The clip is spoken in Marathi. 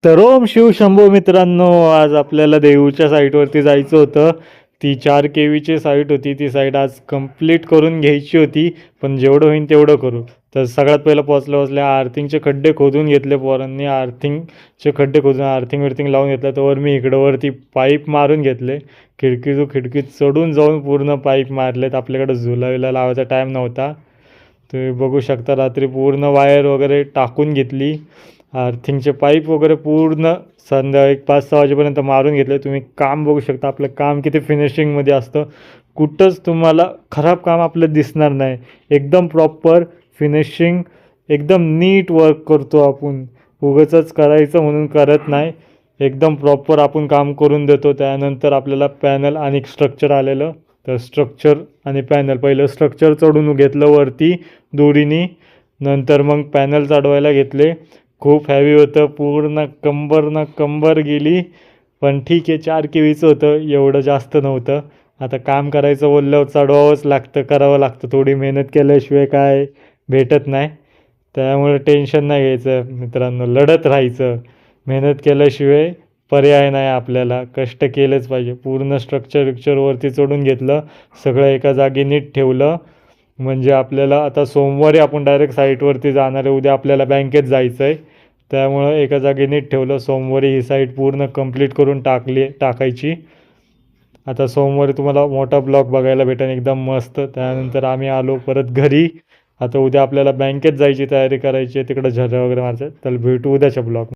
तर ओम शिव शंभो मित्रांनो, आज आपल्याला देऊच्या साईटवरती जायचं होतं. ती 4 KVची साईट होती. ती साईट आज कंप्लीट करून घ्यायची होती, पण जेवढं होईल तेवढं करू. तर सगळ्यात पहिलं पोचल्या आर्थिंगचे खड्डे खोदून घेतले पोरांनी. आर्थिंगचे खड्डे खोदून आर्थिंग लावून घेतलं. तर मी इकडं वरती पाईप मारून घेतले. खिडकीत चढून जाऊन पूर्ण पाईप मारलेत. आपल्याकडं झुलायला लावायचा टाईम नव्हता. तुम्ही बघू शकता, रात्री पूर्ण वायर वगैरे टाकून घेतली. अर्थिंगचे पाईप वगैरे पूर्ण संध्याकाळी 5-6 वाजेपर्यंत मारून घेतले. तुम्ही काम बघू शकता, आपलं काम किती फिनिशिंगमध्ये असतं. कुठंच तुम्हाला खराब काम आपलं दिसणार नाही. एकदम प्रॉपर फिनिशिंग, एकदम नीट वर्क करतो आपण. उगाचच करायचं म्हणून करत नाही. एकदम प्रॉपर आपण काम करून देतो. त्यानंतर आपल्याला पॅनल आणि स्ट्रक्चर आलेलं. तर स्ट्रक्चर आणि पॅनल, पहिलं स्ट्रक्चर चढून घेतलं वरती दोरीनी. नंतर मग पॅनल चढवायला घेतले. खूप हॅवी होतं, पूर्ण कंबर गेली. पण ठीक आहे, 4 KVचं होतं, एवढं जास्त नव्हतं. आता काम करायचं बोलल्यावर चढवावंच लागतं, करावं लागतं. थोडी मेहनत केल्याशिवाय काय भेटत नाही. त्यामुळे टेन्शन नाही घ्यायचं मित्रांनो, लढत राहायचं. मेहनत केल्याशिवाय पर्याय नाही आपल्याला, कष्ट केलेच पाहिजे. पूर्ण स्ट्रक्चरवरती चढून घेतलं, सगळं एका जागी नीट ठेवलं. म्हणजे आपल्याला आता सोमवारी आपण डायरेक्ट साईटवरती जाणार आहे. उद्या आपल्याला बँकेत जायचं आहे. त्यामुळं एका जागी नीट ठेवलं. सोमवारी ही साईट पूर्ण कंप्लीट करून टाकायची. आता सोमवारी तुम्हाला मोठा ब्लॉग बघायला भेटेल एकदम मस्त. त्यानंतर आम्ही आलो परत घरी. आता उद्या आपल्याला बँकेत जायची तयारी करायची आहे, तिकडं झऱ्या वगैरे मारायचं. तर भेटू उद्याच्या ब्लॉग.